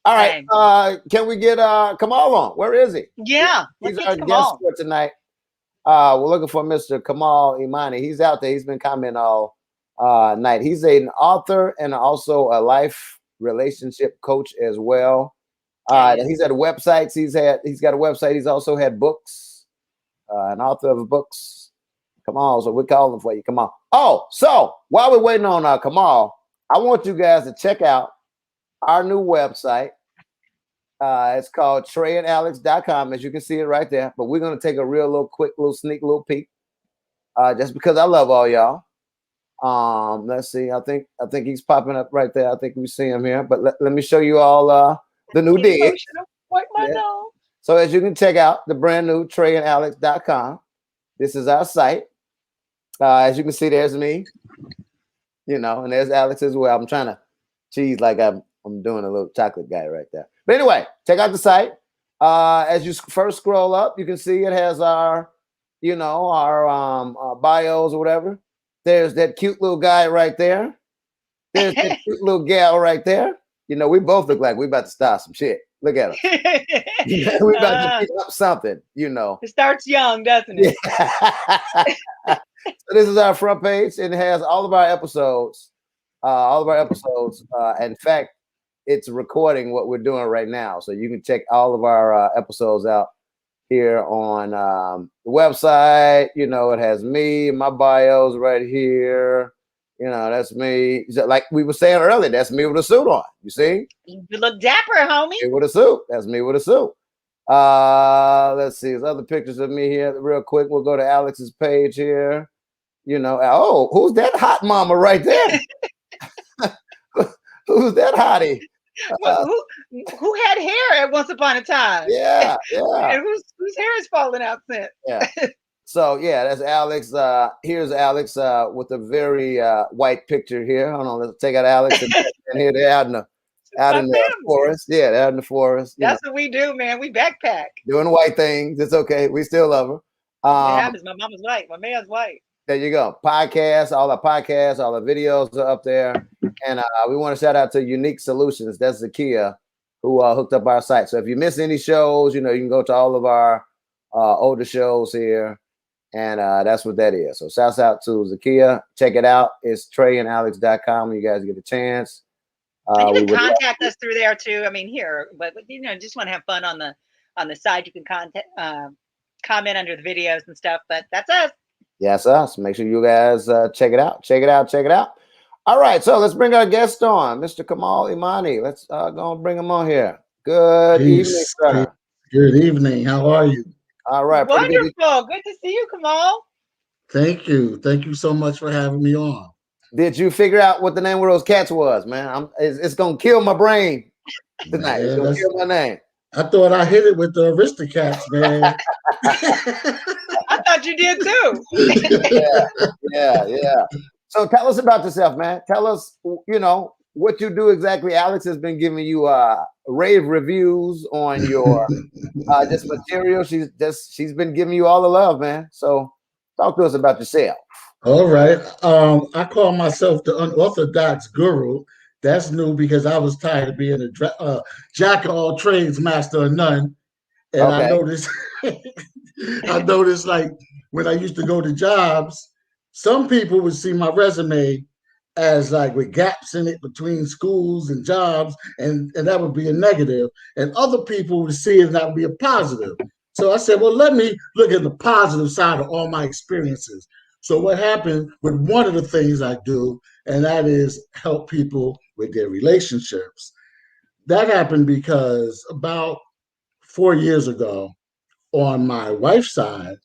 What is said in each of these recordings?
All right. Can we get Kamal on? Where is he? Yeah. He's our guest for tonight. We're looking for Mr. Kamal Imani. He's out there. He's been commenting all night. He's an author and also a life relationship coach as well. He's had websites. He's got a website. He's also had books. An author of books. Kamal. So we're calling for you. Come on. Oh, so while we're waiting on Kamal, I want you guys to check out our new website. It's called TreyandAlexx.com, as you can see it right there. But we're gonna take a quick sneak peek, just because I love all y'all. Let's see. I think he's popping up right there. I think we see him here. But let me show you all the new digs. Yeah. So as you can check out the brand new TreyandAlexx.com. This is our site. As you can see, there's me. And there's Alex as well. I'm trying to cheese like I'm doing a little chocolate guy right there. But anyway, check out the site. As you first scroll up, you can see it has our bios or whatever. There's that cute little guy right there. There's that cute little gal right there. We both look like we about to start some shit. Look at us. We about to pick up something, It starts young, doesn't it? So this is our front page, and it has all of our episodes. In fact, it's recording what we're doing right now. So you can check all of our episodes out here on the website. It has me, my bios right here. That's me. Like we were saying earlier, that's me with a suit on. You see? You look dapper, homie. Me with a suit. That's me with a suit. Let's see. There's other pictures of me here. Real quick, we'll go to Alex's page here. Oh, who's that hot mama right there? Who's that hottie? Who had hair at once upon a time? Yeah. And whose hair is falling out since? Yeah. So that's Alexx. Here's Alexx with a very white picture here. Hold on, let's take out Alexx and here they're out in the forest. Yeah, they're out in the forest. That's what we do, man. We backpack. Doing white things. It's okay. We still love her. My mama's white. My man's white. There you go. Podcasts, all the videos are up there. And we want to shout out to Unique Solutions. That's Zakia who hooked up our site. So if you miss any shows, you can go to all of our older shows here. And that's what that is. So shouts out to Zakia. Check it out. It's TreyandAlexx.com when you guys get a chance. And you can contact us through there too. I mean, but just want to have fun on the side. You can comment under the videos and stuff. But that's us. Yes, us. Make sure you guys check it out. Check it out. All right, so let's bring our guest on, Mr. Kamal Imani. Let's go and bring him on here. Good evening, sir. Good evening. How are you? All right. Wonderful. Good to see you, Kamal. Thank you. Thank you so much for having me on. Did you figure out what the name of those cats was, man? It's gonna kill my brain tonight. It's gonna kill my name. I thought I hit it with the Aristocats, man. I thought you did too. Yeah. So tell us about yourself, man. Tell us, what you do exactly. Alexx has been giving you rave reviews on your just material. She's been giving you all the love, man. So talk to us about yourself. All right. I call myself the unorthodox guru. That's new because I was tired of being a jack of all trades, master of none. And okay. I noticed like when I used to go to jobs, some people would see my resume as like with gaps in it between schools and jobs, and that would be a negative. And other people would see it and that would be a positive. So I said, well, let me look at the positive side of all my experiences. So what happened with one of the things I do, and that is help people with their relationships. That happened because about 4 years ago, on my wife's side,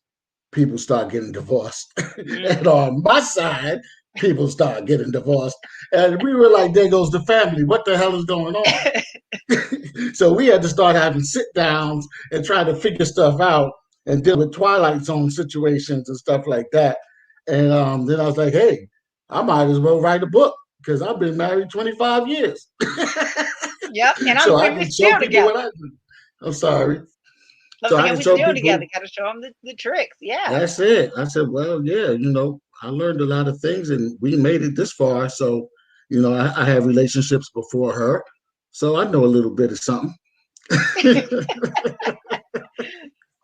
people start getting divorced. And on my side, people start getting divorced. And we were like, there goes the family. What the hell is going on? So we had to start having sit downs and try to figure stuff out and deal with Twilight Zone situations and stuff like that. And then I was like, hey, I might as well write a book because I've been married 25 years. Yep. And we're still together. I'm sorry. So I can show people together. Got to show them the tricks. Yeah. That's it. I said, well, yeah, I learned a lot of things and we made it this far. So, I had relationships before her. So I know a little bit of something.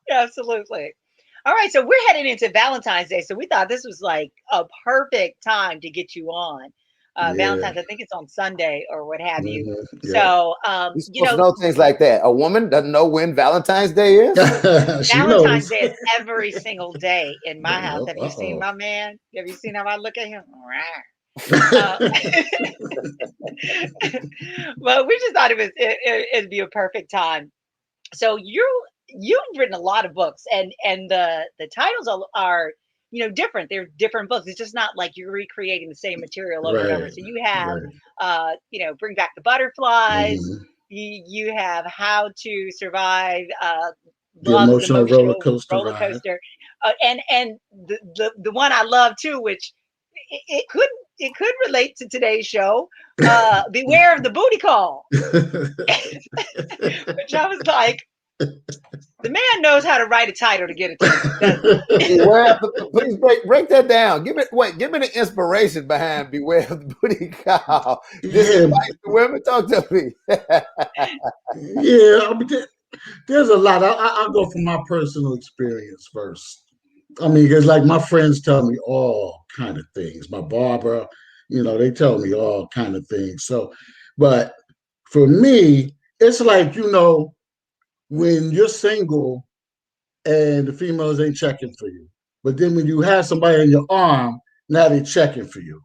Absolutely. All right, so we're heading into Valentine's Day, so we thought this was like a perfect time to get you on. Valentine's, I think it's on Sunday or what have you. So, you're supposed to know things like that. A woman doesn't know when Valentine's Day is. Valentine's Day is every single day in my house. Have you seen my man? Have you seen how I look at him? Well, we just thought it'd be a perfect time. So you've written a lot of books, and the titles are different. They're different books. It's just not like you're recreating the same material over and over. So you have Bring Back the Butterflies. You have How to Survive the emotional roller coaster. And the one I love too, which it could relate to today's show. Beware of the Booty Call. Which I was like, the man knows how to write a title to get attention. Please break that down. Give me the inspiration behind Beware of the Booty Call. This is the women. Talk to me. Yeah, I mean, there's a lot. I'll go from my personal experience first. I mean, because like my friends tell me all kind of things. My barber, they tell me all kind of things. So, but for me, it's like, when you're single and the females ain't checking for you, but then when you have somebody in your arm, now they're checking for you,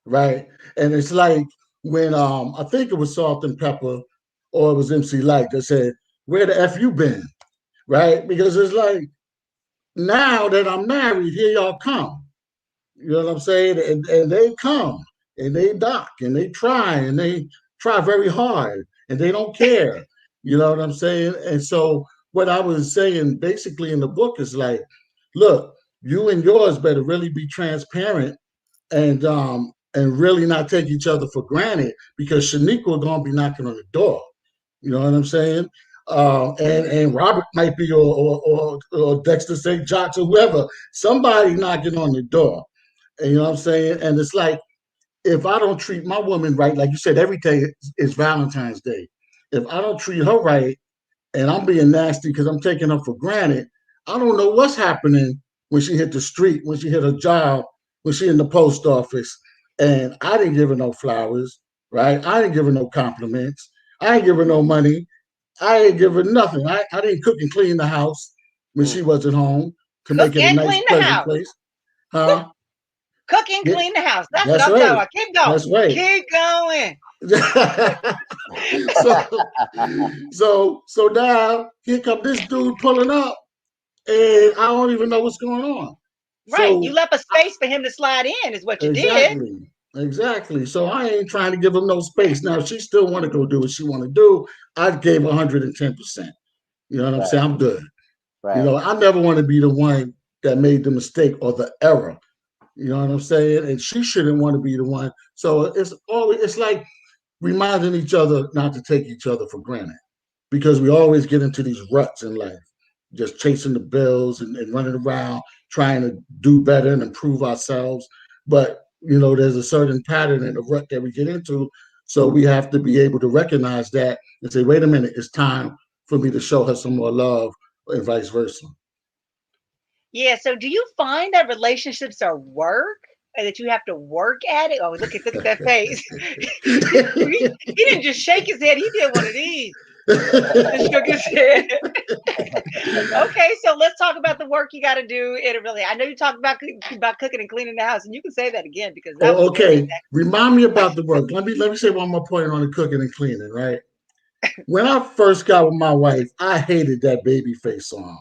right? And it's like when I think it was Salt and Pepper or it was MC Light that said, "Where the F you been?" Right? Because it's like, now that I'm married, here y'all come. You know what I'm saying? And they come and they dock and they try very hard and they don't care. You know what I'm saying? And so what I was saying basically in the book is like, look, you and yours better really be transparent and really not take each other for granted, because Shaniqua gonna be knocking on the door. You know what I'm saying? And Robert might be or Dexter St. Jocks or whoever, somebody knocking on the door. And you know what I'm saying? And it's like, if I don't treat my woman right, like you said, every day is Valentine's Day. If I don't treat her right and I'm being nasty because I'm taking her for granted, I don't know what's happening when she hit the street, when she hit her job, when she in the post office. And I didn't give her no flowers, right? I didn't give her no compliments. I didn't give her no money. I didn't give her nothing. I didn't cook and clean the house when she wasn't home to make it a nice, pleasant place. Huh? Cook and clean the house. That's what I'm talking about. Keep going. That's right. Keep going. So now here come this dude pulling up, and I don't even know what's going on. Right. So, you left a space for him to slide in, is what you did. Exactly. So I ain't trying to give him no space. Now, if she still want to go do what she want to do, I gave 110%. You know what I'm saying? I'm good. Right. I never want to be the one that made the mistake or the error. You know what I'm saying? And she shouldn't want to be the one. So it's like reminding each other not to take each other for granted, because we always get into these ruts in life, just chasing the bills and running around trying to do better and improve ourselves. But there's a certain pattern in the rut that we get into. So we have to be able to recognize that and say, wait a minute, it's time for me to show her some more love, and vice versa. Yeah. So do you find that relationships are work, and that you have to work at it? Oh, look at that face. he didn't just shake his head. He did one of these. Shook his head. Okay, so let's talk about the work you got to do. I know you talked about cooking and cleaning the house, and you can say that again because that was okay. Remind me about the work. Let me say one more point on the cooking and cleaning. Right. When I first got with my wife, I hated that baby face on.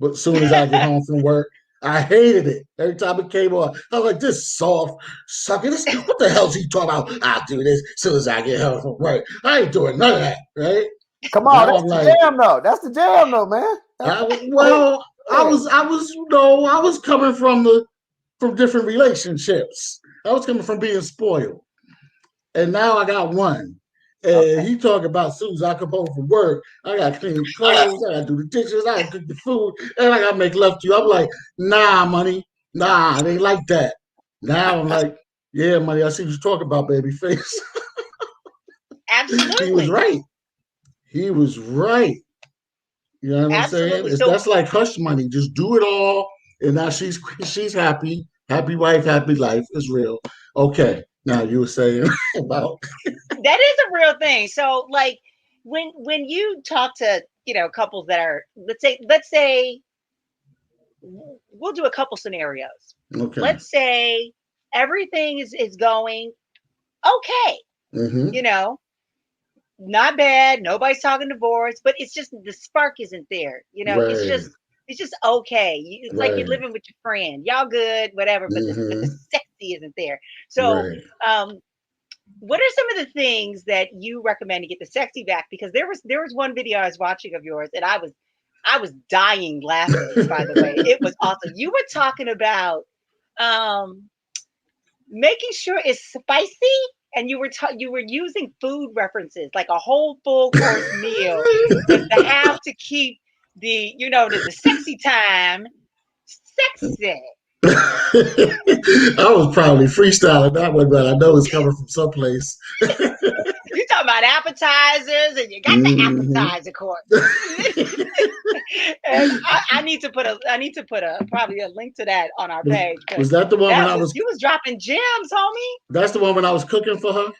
But as soon as I get home from work, I hated it. Every time it came on, I was like, this soft sucker. What the hell's he talking about? I'll do this as soon as I get home from work. I ain't doing none of that, right? Come on, that's the jam though. That's the jam though, man. I was coming from different relationships. I was coming from being spoiled. And now I got one. And he talking about as soon as I come home from work, I got to clean the clothes, I got to do the dishes, I got to cook the food, and I got to make love to you. I'm like, nah, money. Nah, it ain't like that. Now I'm like, yeah, money, I see what you're talking about, baby face. Absolutely. He was right. He was right. You know what I'm saying? That's like hush money. Just do it all, and now she's happy. Happy wife, happy life is real. Okay. Now you were saying about that is a real thing. So like when you talk to couples that are let's say we'll do a couple scenarios. okay. Let's say everything is going okay. Mm-hmm. Not bad. Nobody's talking divorce, but it's just the spark isn't there. Right. It's just okay. It's like you're living with your friend. Y'all good, whatever, but the sexy isn't there. So, what are some of the things that you recommend to get the sexy back? Because there was one video I was watching of yours, and I was dying laughing. By the way, it was awesome. You were talking about making sure it's spicy. And you were using food references like a whole full course meal to have to keep the sexy time sexy. I was probably freestyling that one, but I know it's coming from someplace. You talking about appetizers, and you got the appetizer course. And I need to put probably a link to that on our page. Was that the one when you was dropping gems, homie? That's the one when I was cooking for her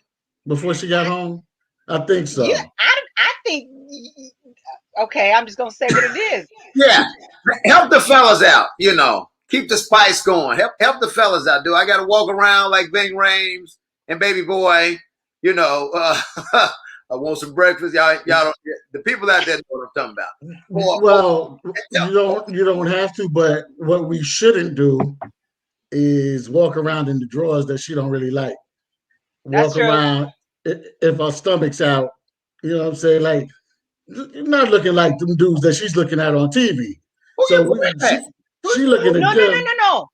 before she got home. I think so. Yeah, I think. Okay, I'm just gonna say what it is. Yeah, help the fellas out. Keep the spice going. Help the fellas out. Do I got to walk around like Bing Rames and Baby Boy? I want some breakfast. Y'all don't, the people out there know what I'm talking about. Well, you don't have to, but what we shouldn't do is walk around in the drawers that she don't really like. Walk around if her stomach's out, you know what I'm saying? Like, not looking like them dudes that she's looking at on TV. So she looking at No.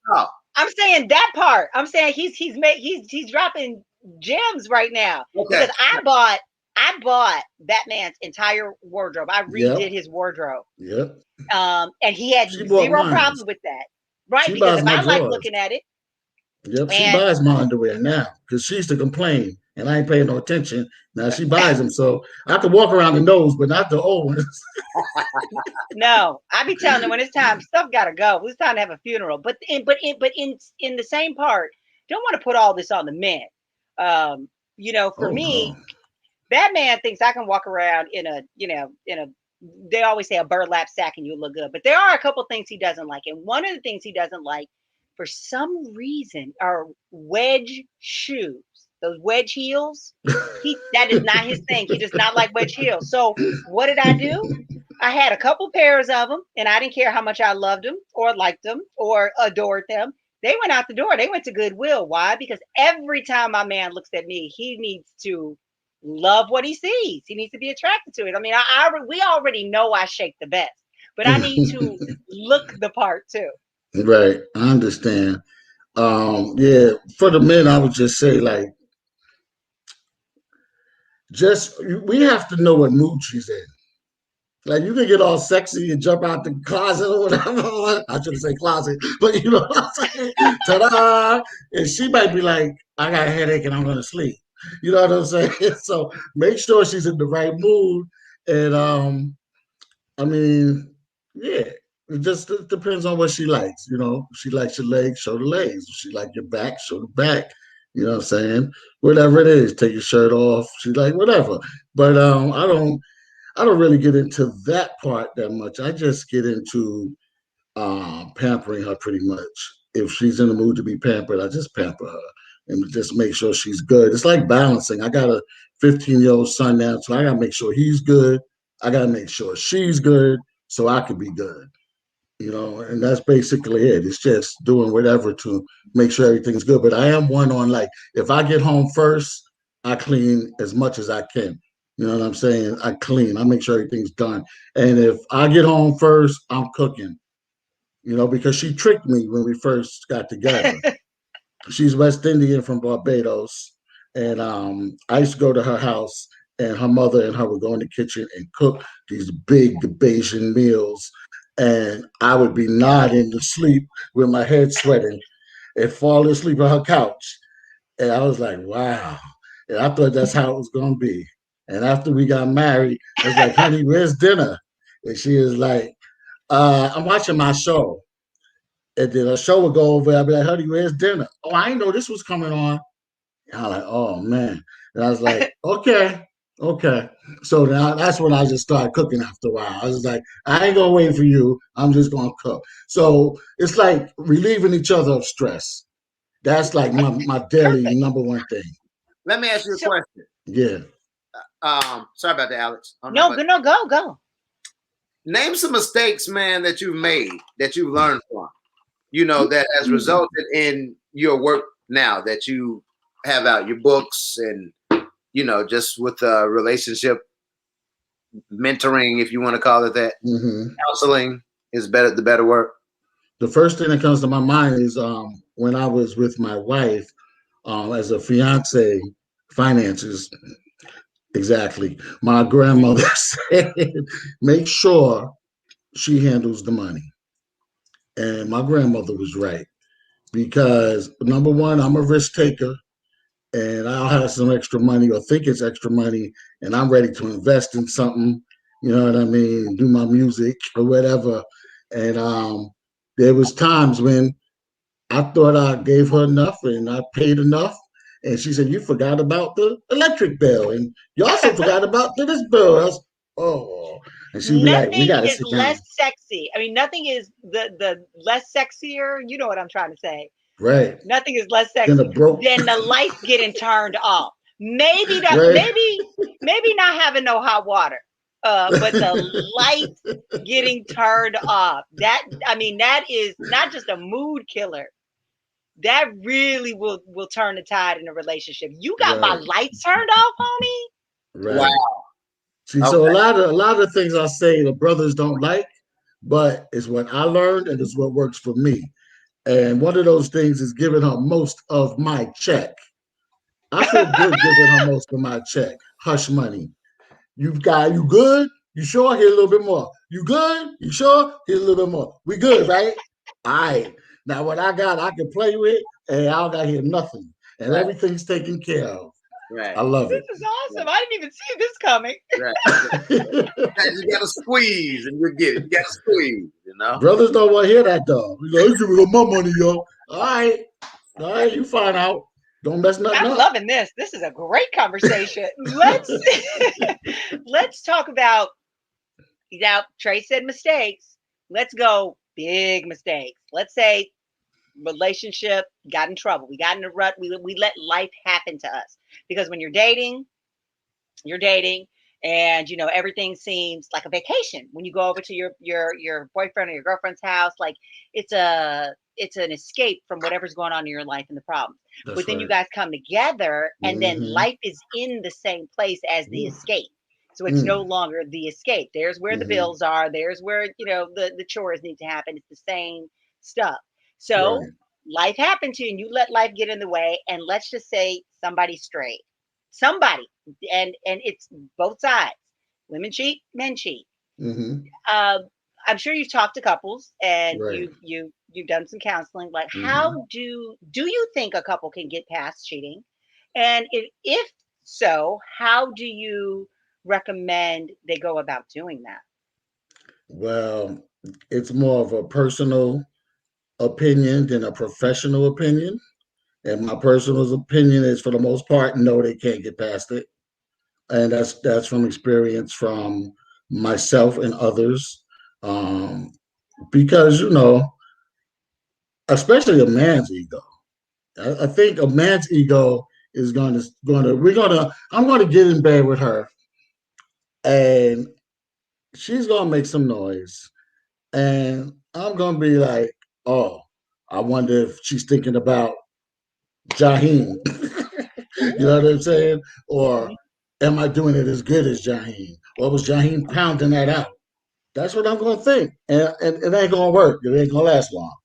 I'm saying that part. I'm saying he's dropping gems right now. Okay. Because I bought Batman's entire wardrobe. I redid his wardrobe. Yep. And he had zero problem with that. Right? Because if I like looking at it. Yep, she buys my underwear now because she used to complain and I ain't paying no attention. Now she buys them, so I can walk around the nose, but not the old ones. No, I be telling them when it's time, stuff gotta go. It's time to have a funeral. But in the same part, don't want to put all this on the men. For me, Batman thinks I can walk around in a they always say a burlap sack and you look good, but there are a couple things he doesn't like, and one of the things he doesn't like, for some reason, are wedge shoes. Those wedge heels. That is not his thing. He does not like wedge heels. So what did I do? I had a couple pairs of them, and I didn't care how much I loved them or liked them or adored them. They went out the door. They went to Goodwill. Why? Because every time my man looks at me, he needs to love what he sees. He needs to be attracted to it. I mean, we already know I shake the best, but I need to look the part too. Right. I understand. Yeah, for the men, I would just say, like, we have to know what mood she's in. Like, you can get all sexy and jump out the closet or whatever. I shouldn't say closet, but you know what I'm saying? Ta-da! And she might be like, I got a headache and I'm going to sleep. You know what I'm saying? So make sure she's in the right mood. And, I mean, yeah, it just depends on what she likes. If she likes your legs, show the legs. If she likes your back, show the back. You know what I'm saying? Whatever it is, take your shirt off. She's like, whatever. But I don't really get into that part that much. I just get into pampering her pretty much. If she's in the mood to be pampered, I just pamper her and just make sure she's good. It's like balancing. I got a 15-year-old son now, so I got to make sure he's good. I got to make sure she's good so I can be good. And that's basically it. It's just doing whatever to make sure everything's good. But I am one on, like, if I get home first, I clean as much as I can. You know what I'm saying? I clean. I make sure everything's done. And if I get home first, I'm cooking. Because she tricked me when we first got together. She's West Indian from Barbados. And I used to go to her house, and her mother and her would go in the kitchen and cook these big Bayesian meals. And I would be nodding to sleep with my head sweating and fall asleep on her couch. And I was like, wow. And I thought that's how it was going to be. And after we got married, I was like, honey, where's dinner? And she was like, I'm watching my show. And then a show would go over. I'd be like, honey, where's dinner? Oh, I didn't know this was coming on. And I'm like, oh, man. And I was like, okay. So now that's when I just started cooking after a while. I was like, I ain't going to wait for you. I'm just going to cook. So it's like relieving each other of stress. That's like my daily number one thing. Let me ask you a question. Yeah. Sorry about that, Alex. No, go. Name some mistakes, man, that you've made, that you've learned from, that has resulted in your work now, that you have out your books and, just with relationship mentoring, if you want to call it that. Counseling is the better word. The first thing that comes to my mind is when I was with my wife as a fiance, finances. Exactly. My grandmother said, make sure she handles the money. And my grandmother was right. Because number one, I'm a risk taker and I'll have some extra money or think it's extra money and I'm ready to invest in something, you know what I mean, do my music or whatever. And there was times when I thought I gave her enough and I paid enough. And she said, you forgot about the electric bill. And you also forgot about this bill. I was, oh. And she'd be like, we got to sit down. Nothing is less sexy. I mean, nothing is the less sexier. You know what I'm trying to say. Right. Nothing is less sexy than the lights getting turned off. Maybe maybe not having no hot water. But the lights getting turned off. That is not just a mood killer. That really will turn the tide in a relationship. You got my lights turned off, homie. Right. Wow. See, so a lot of things I say the brothers don't like, but it's what I learned and it's what works for me. And one of those things is giving her most of my check. I feel good giving her most of my check. Hush money. You good? You sure? Here's a little bit more. You good? You sure? Here's a little bit more. We good, right? All right. Now what I got, I can play with, and I don't got here nothing. And everything's taken care of. Right. I love it. This is awesome. I didn't even see this coming. Right. You got to squeeze and you get it. You got to squeeze, Brothers don't want to hear that, though. You give me my money, yo. All right, you find out. Don't mess nothing up. I'm loving this. This is a great conversation. Let's talk about, Trey said mistakes. Let's go big mistakes. Let's say relationship got in trouble. We got in a rut. We let life happen to us. Because when you're dating and everything seems like a vacation. When you go over to your boyfriend or your girlfriend's house, like it's an escape from whatever's going on in your life and the problems. But then you guys come together and then life is in the same place as the escape. So it's no longer the escape. There's where the bills are. There's where, the chores need to happen. It's the same stuff. So life happened to you and you let life get in the way. And let's just say somebody strayed. Somebody. And it's both sides. Women cheat, men cheat. I'm sure you've talked to couples and you've done some counseling. Like, how do you think a couple can get past cheating? And if so, how do you recommend they go about doing that? Well, it's more of a personal opinion than a professional opinion. And my personal opinion is, for the most part, no, they can't get past it. And that's from experience from myself and others. Because, especially a man's ego. I think a man's ego is I'm going to get in bed with her and she's going to make some noise. And I'm going to be like, oh, I wonder if she's thinking about Jaheim. You know what I'm saying? Or am I doing it as good as Jaheim? Or was Jaheim pounding that out? That's what I'm going to think. And it ain't going to work. It ain't going to last long.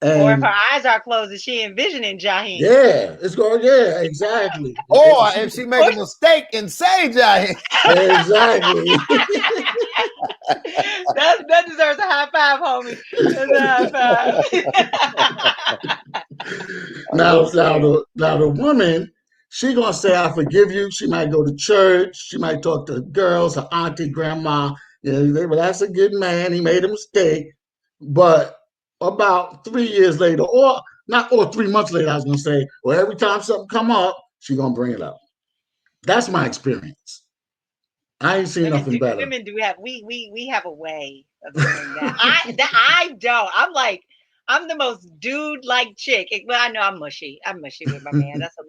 Or if her eyes are closed, is she envisioning Jaheim? Yeah, exactly. Or if she make a mistake and say Jaheim. Exactly. that deserves a high five, homie. That's a high five. Now the woman, She gonna say, I forgive you. She might go to church. She might talk to girls, her auntie, grandma. Well, that's a good man. He made a mistake. But about 3 years later, or 3 months later, I was gonna say, well, every time something come up, she gonna bring it up. That's my experience. I ain't seen nothing better. Women do have we have a way of doing that. I don't. I'm like, I'm the most dude-like chick. Well, I know I'm mushy. I'm mushy with my man. That's a.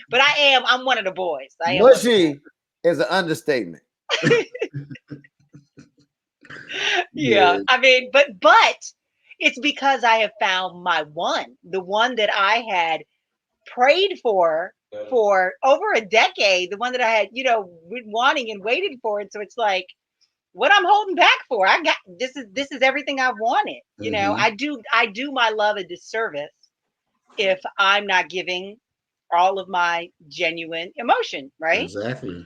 But I'm one of the boys. Mushy is an understatement. Yeah. I mean, but it's because I have found my one, the one that I had prayed for over a decade, the one that I had, been wanting and waited for. And so it's like, what I'm holding back for? I got this is everything I wanted. I do my love a disservice if I'm not giving all of my genuine emotion, right? Exactly.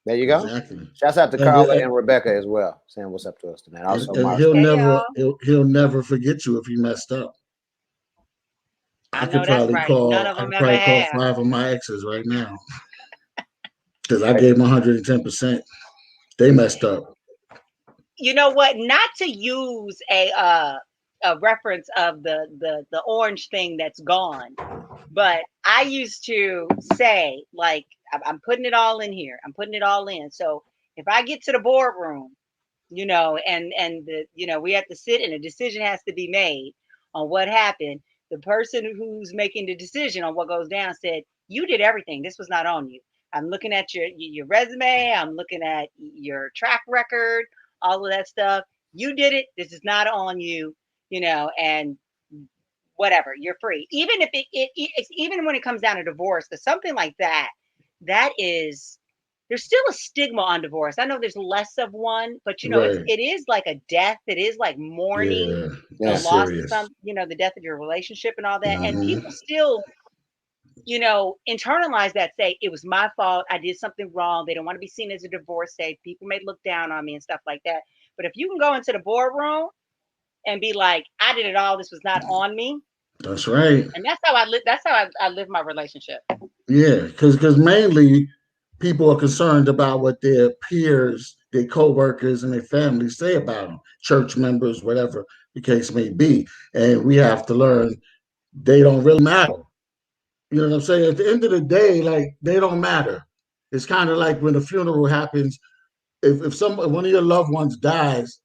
There you go. Exactly. Shouts out to Carla and Rebecca as well, saying what's up to us tonight. Also, and he'll never forget you if you messed up. I could probably call 5 of my exes right now because I gave them 110%. They messed up. You know what? Not to use a reference of the orange thing that's gone, but I used to say, like, I'm putting it all in here. I'm putting it all in. So if I get to the boardroom, and we have to sit and a decision has to be made on what happened. The person who's making the decision on what goes down said, "You did everything. This was not on you. I'm looking at your resume. I'm looking at your track record, all of that stuff. You did it. This is not on you, and whatever. You're free. Even if it's even when it comes down to divorce, because something like that is." There's still a stigma on divorce. I know there's less of one, but it is like a death. It is like mourning the loss of the death of your relationship and all that. And people still, internalize that, say it was my fault. I did something wrong. They don't want to be seen as a divorcee. People may look down on me and stuff like that. But if you can go into the boardroom and be like, I did it all. This was not on me. That's right. And that's how I live. That's how I live my relationship. Yeah, because mainly people are concerned about what their peers, their co-workers, and their families say about them, church members, whatever the case may be. And we have to learn they don't really matter. You know what I'm saying? At the end of the day, like, they don't matter. It's kind of like when a funeral happens, if one of your loved ones dies,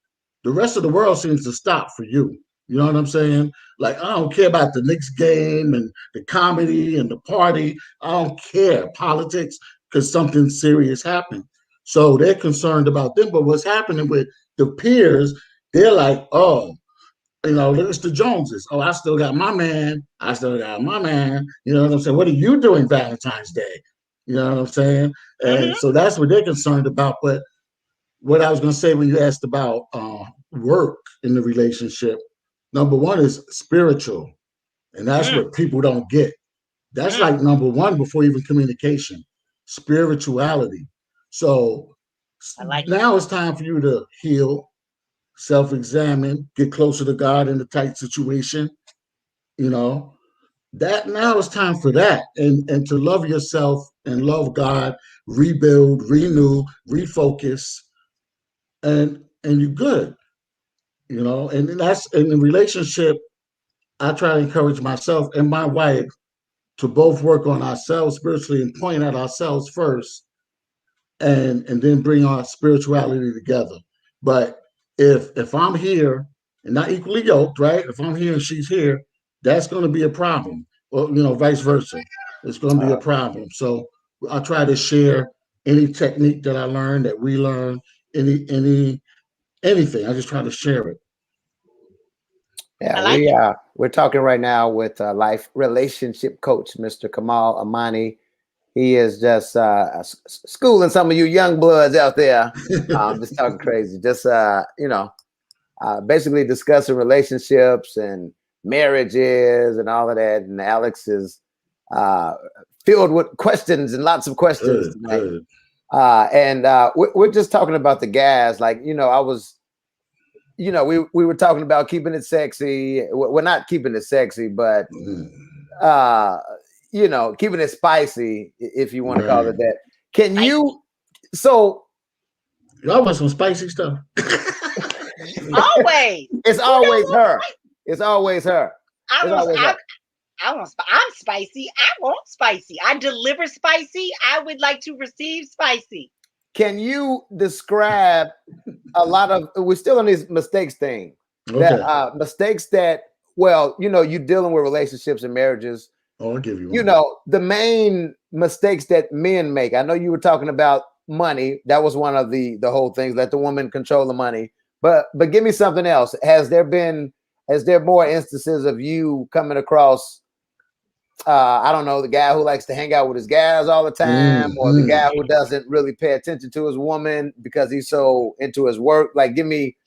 the rest of the world seems to stop for you. You know what I'm saying? Like, I don't care about the Knicks game and the comedy and the party. I don't care politics because something serious happened. So they're concerned about them. But what's happening with the peers, they're like, oh, it's the Joneses. Oh, I still got my man. I still got my man. You know what I'm saying? What are you doing Valentine's Day? You know what I'm saying? And so that's what they're concerned about. But what I was going to say when you asked about work in the relationship, number one is spiritual. And that's what people don't get. That's like number one before even communication, spirituality. So now it's time for you to heal, self-examine, get closer to God in a tight situation. That now it's time for that. And to love yourself and love God, rebuild, renew, refocus, and you're good. And that's in the relationship. I try to encourage myself and my wife to both work on ourselves spiritually and point at ourselves first, and then bring our spirituality together. But if I'm here and not equally yoked, right? If I'm here and she's here, that's going to be a problem. Or vice versa. It's going to be a problem. So I try to share any technique that I learned, that we learn, anything. I just try to share it. Yeah, we're talking right now with life relationship coach, Mr. Kamal Imani. He is just schooling some of you young bloods out there. I'm just talking crazy. Just basically discussing relationships and marriages and all of that. And Alexx is filled with questions and lots of questions tonight. And we're just talking about the gas. Like, I was. We were talking about keeping it sexy. We're not keeping it sexy, but you know, keeping it spicy, if you want to call it that. Can you? So y'all want some spicy stuff? Always. It's always her. It's always her. I'm spicy. I want spicy. I deliver spicy. I would like to receive spicy. Can you describe a lot of? We're still on these mistakes thing. Okay. That mistakes that, well, you know, you dealing with relationships and marriages. I'll give you one. You know, the main mistakes that men make. I know you were talking about money. That was one of the whole things. Let the woman control the money. But give me something else. Has there more instances of you coming across? I don't know, the guy who likes to hang out with his guys all the time, or the guy who doesn't really pay attention to his woman because he's so into his work. Like, give me,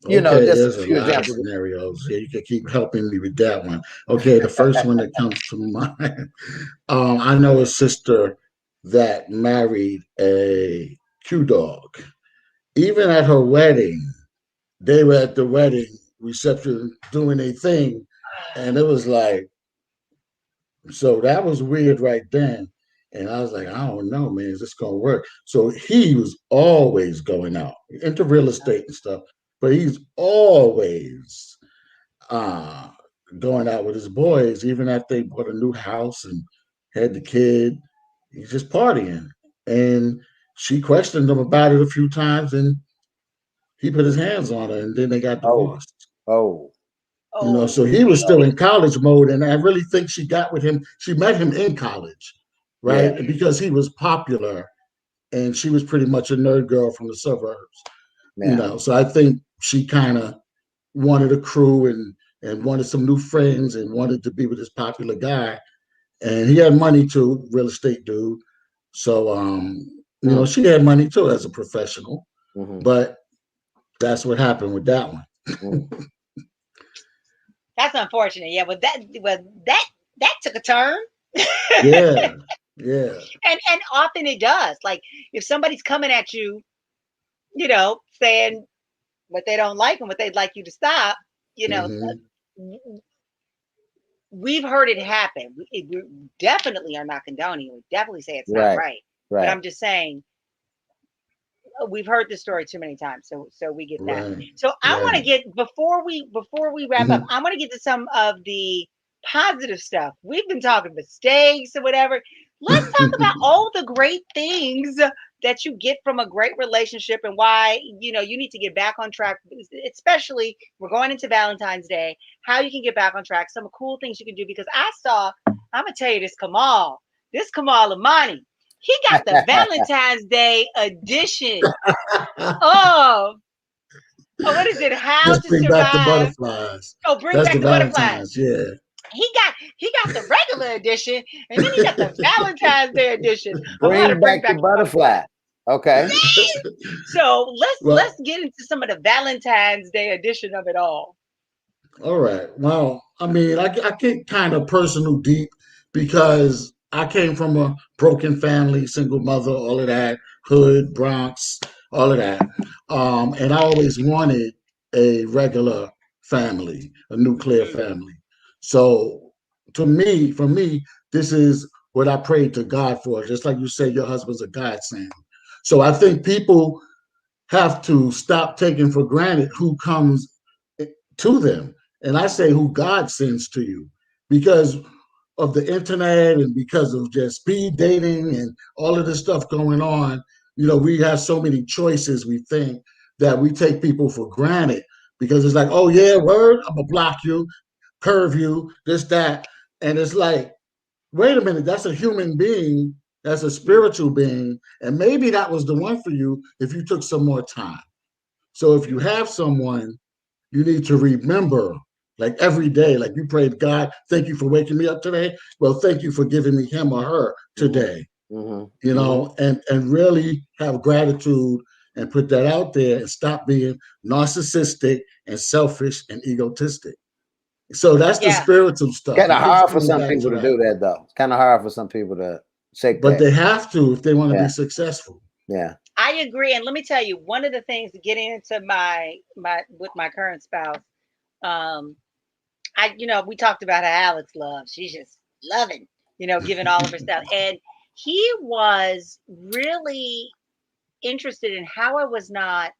you know, just there's a few examples. Scenarios. Yeah, you can keep helping me with that one. Okay, the first one that comes to mind. I know a sister that married a Q dog. Even at her wedding, they were at the wedding reception doing a thing, and it was like, so that was weird right then. And I was like, I don't know, man, is this gonna work? So he was always going out into real estate and stuff, but he's always uh going out with his boys, even after they bought a new house and had the kid. He's just partying. And she questioned him about it a few times, and he put his hands on her, and then they got divorced. You know, so he was still in college mode, and I really think she got with him. She met him in college, right? Yeah. Because he was popular, and she was pretty much a nerd girl from the suburbs. Yeah. You know, so I think she kind of wanted a crew and wanted some new friends and wanted to be with this popular guy. And he had money too, real estate dude. So, you know, she had money too as a professional, but that's what happened with that one. That's unfortunate. Yeah, but that took a turn. Yeah. And often it does. Like, if somebody's coming at you, you know, saying what they don't like and what they'd like you to stop, you know, we've heard it happen. We definitely are not condoning it. We definitely say it's not right. But I'm just saying, we've heard this story too many times, so we get that. So I want to get, before we wrap up, I want to get to some of the positive stuff. We've been talking mistakes or whatever. Let's talk about all the great things that you get from a great relationship, and why, you know, you need to get back on track. Especially, we're going into Valentine's Day, how you can get back on track, some cool things you can do. Because I'm gonna tell you, this Kamal Imani, he got the Valentine's Day edition of, what is it? How to bring survive back the butterflies. Bring back the butterflies. Yeah. He got the regular edition, and then he got the Valentine's Day edition. Bring back the butterfly. Okay. So let's get into some of the Valentine's Day edition of it all. All right. Well, I mean, I get kind of personal deep because I came from a broken family, single mother, all of that, hood, Bronx, all of that. And I always wanted a regular family, a nuclear family. So for me, this is what I prayed to God for. Just like you say, your husband's a godsend. So I think people have to stop taking for granted who comes to them. And I say who God sends to you, because of the internet and because of just speed dating and all of this stuff going on. You know, we have so many choices, we think, that we take people for granted, because it's like, oh yeah, word, I'm gonna block you, curve you, this, that. And it's like, wait a minute, that's a human being, that's a spiritual being. And maybe that was the one for you if you took some more time. So if you have someone, you need to remember, like every day, like you prayed, God, thank you for waking me up today. Well, thank you for giving me him or her today. You know, and really have gratitude and put that out there, and stop being narcissistic and selfish and egotistic. So that's the spiritual stuff. Kind of hard for some people to do that, though. It's kind of hard for some people to shake that. But they have to if they want to be successful. Yeah. I agree. And let me tell you, one of the things getting into with my current spouse, we talked about how Alexx loves. She's just loving. giving all of her stuff. And he was really interested in how I was not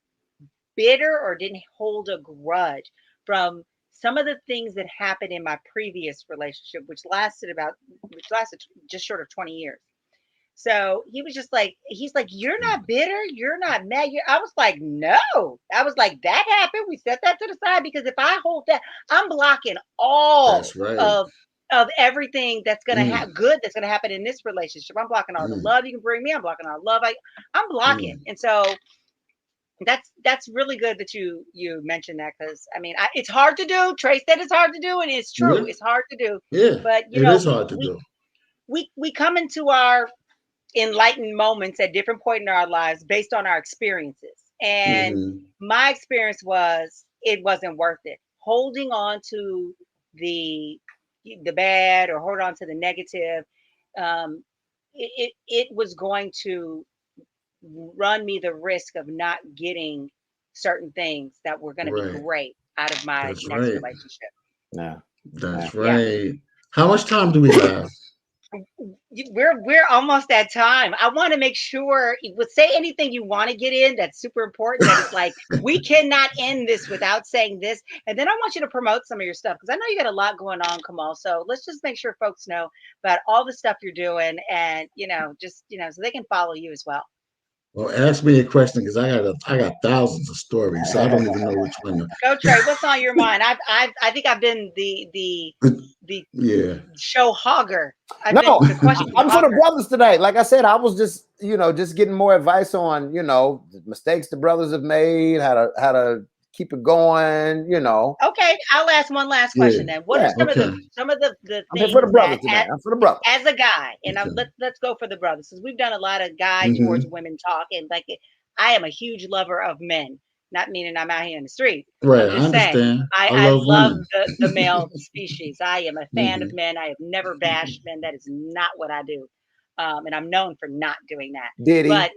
bitter or didn't hold a grudge from some of the things that happened in my previous relationship, which lasted just short of 20 years. So he was just like, he's like, you're not bitter, you're not mad. I was like, no. I was like, that happened. We set that to the side, because if I hold that, I'm blocking all That's right. of everything that's gonna good that's gonna happen in this relationship. I'm blocking all the love you can bring me. I'm blocking all the love I'm blocking. And so that's really good that you mentioned that, because I mean, it's hard to do. Trey said it's hard to do, and it's true. Yeah. It's hard to do. Yeah, But it is hard to do. We come into our enlightened moments at different point in our lives based on our experiences. And my experience was, it wasn't worth it. Holding on to the bad, or hold on to the negative, it was going to run me the risk of not getting certain things that were going to be great out of my next relationship. Yeah, that's right. How much time do we have? We're almost at time. I want to make sure you would say anything you want to get in that's super important, that it's like, we cannot end this without saying this. And then I want you to promote some of your stuff, because I know you got a lot going on, Kamal. So let's just make sure folks know about all the stuff you're doing, and just so they can follow you as well. Well, ask me a question, because I got thousands of stories, so I don't even know which one. Go, Trey. What's on your mind? I think I've been the show hogger. I'm for the brothers tonight. Like I said, I was just just getting more advice on the mistakes the brothers have made, how to keep it going. Okay, I'll ask one last question then. What are some of the things I'm for the brothers tonight. I'm for the brothers. As a guy, and let's go for the brothers, since we've done a lot of guy towards women talk, and like, I am a huge lover of men. Not meaning I'm out here in the street. Right, I'm just saying, I love the male species. I am a fan of men. I have never bashed men. That is not what I do. And I'm known for not doing that. Diddy. But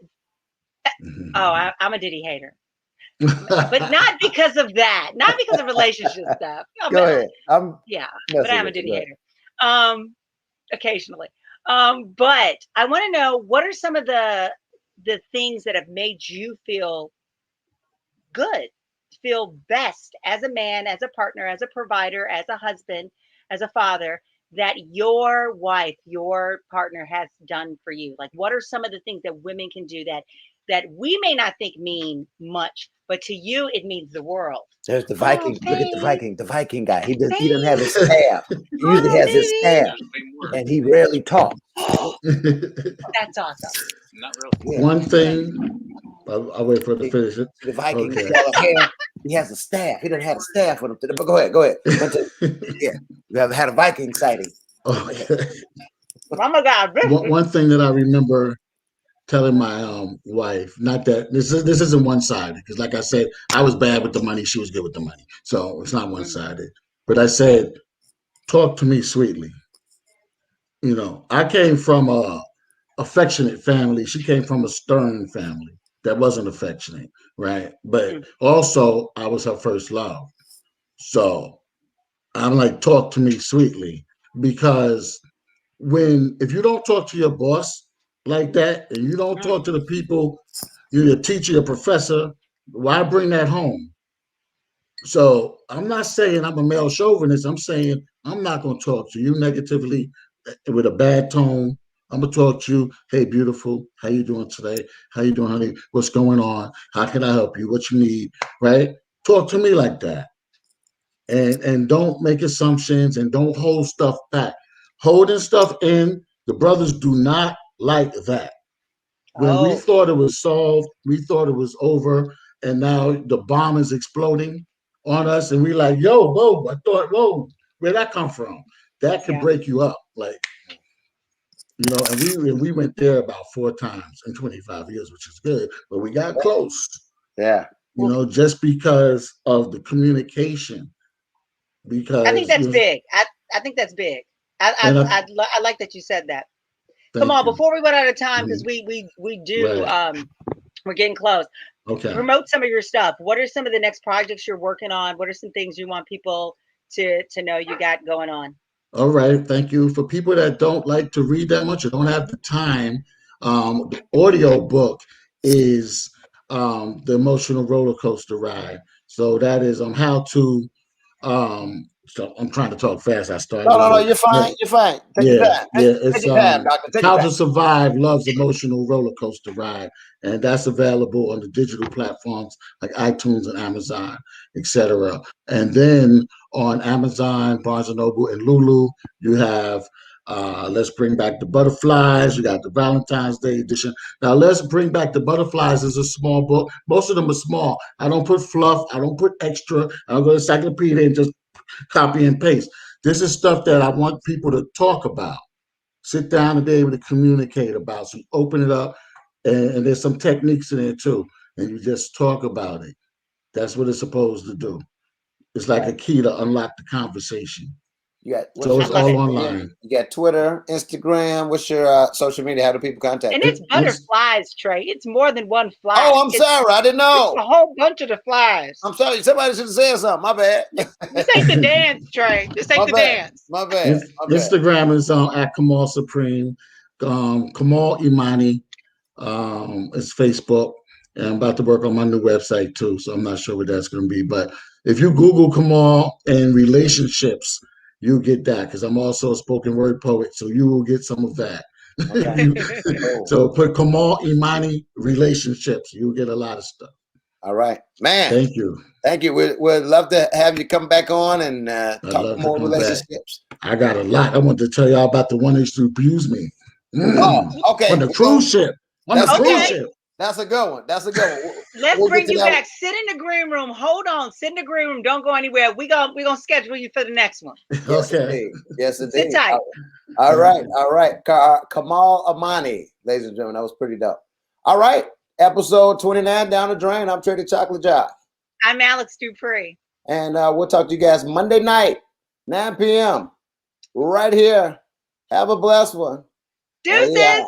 I'm a Diddy hater. But not because of that. Not because of relationship stuff. Go ahead. But I'm a Diddy hater. Occasionally. But I want to know, what are some of the things that have made you feel good, feel best as a man, as a partner, as a provider, as a husband, as a father, that your wife, your partner has done for you? Like, what are some of the things that women can do that we may not think mean much, but to you it means the world? There's the Viking. Look at the Viking guy. He doesn't have his staff. He usually has his staff, and he rarely talks. That's awesome. Not really. Yeah. One thing, I'll wait for it to finish it. The Viking, he has a staff. He doesn't have a staff with him today. But go ahead. You have had a Viking sighting. Okay. Oh my God. One thing that I remember telling my wife, not that this isn't one-sided, because like I said, I was bad with the money, she was good with the money, so it's not one-sided. But I said, talk to me sweetly. I came from a affectionate family. She came from a stern family that wasn't affectionate, right? But also, I was her first love. So I'm like, talk to me sweetly, because if you don't talk to your boss like that, and you don't talk to the people, your teacher, your professor, why bring that home? So I'm not saying I'm a male chauvinist. I'm saying I'm not going to talk to you negatively with a bad tone. I'm going to talk to you. Hey, beautiful. How you doing today? How you doing, honey? What's going on? How can I help you? What you need? Right? Talk to me like that. And don't make assumptions, and don't hold stuff back. Holding stuff in, the brothers do not like that. When we thought it was solved, we thought it was over, and now the bomb is exploding on us, and we like, whoa, where'd that come from? That could break you up, like, and we went there about 4 times in 25 years, which is good, but we got close. Yeah. Just because of the communication. Because I think that's big. I think that's big. I like that you said that. Come on, before we run out of time, because we do we're getting close. Okay. Promote some of your stuff. What are some of the next projects you're working on? What are some things you want people to know you got going on? All right, thank you. For people that don't like to read that much or don't have the time, the audio book is The Emotional Roller Coaster Ride. So that is how to so I'm trying to talk fast. I started No, late. you're fine. You're fine. Take your Yeah, time. yeah. Take It's your time, doctor. Take your How time. to Survive Love's Emotional Roller Coaster Ride. And that's available on the digital platforms like iTunes and Amazon, etc. And then on Amazon, Barnes and Noble, and Lulu, you have Let's Bring Back the Butterflies. You got the Valentine's Day edition. Now, Let's Bring Back the Butterflies is a small book. Most of them are small. I don't put fluff. I don't put extra. I don't go to encyclopedia and just copy and paste. This is stuff that I want people to talk about, sit down and be able to communicate about. So you open it up, and there's some techniques in there too, and you just talk about it. That's what it's supposed to do. It's like a key to unlock the conversation. You got So it's all online. You got Twitter, Instagram. What's your social media? How do people contact And you? it's butterflies, Trey. It's more than one fly. Oh, I'm sorry. I didn't know. It's a whole bunch of the flies. I'm sorry. Somebody should have said something. My bad. This ain't the dance, Trey. This ain't the dance. My bad. Instagram is at Kamal Supreme. Kamal Imani. It's Facebook. And I'm about to work on my new website too, so I'm not sure what that's going to be. But if you Google Kamal and relationships, you get that, because I'm also a spoken word poet, so you will get some of that. Okay. So put Kamal Imani relationships, you'll get a lot of stuff. All right, man. Thank you. Thank you. We'd love to have you come back on and talk more relationships. Back. I got a lot. I want to tell y'all about the one that used to abuse me. Oh, okay. On the cruise ship. On the cruise ship. That's a good one. That's a good one. Let's bring you back. Sit in the green room. Hold on. Sit in the green room. Don't go anywhere. We're gonna schedule you for the next one. Yes, okay. Yes, indeed. Sit tight. All right. Kamal Imani, ladies and gentlemen, that was pretty dope. All right. Episode 29 down the drain. I'm Trey the Chocolate Jar. I'm Alexx Dupri. And we'll talk to you guys Monday night, 9 p.m. right here. Have a blessed one. Deuces.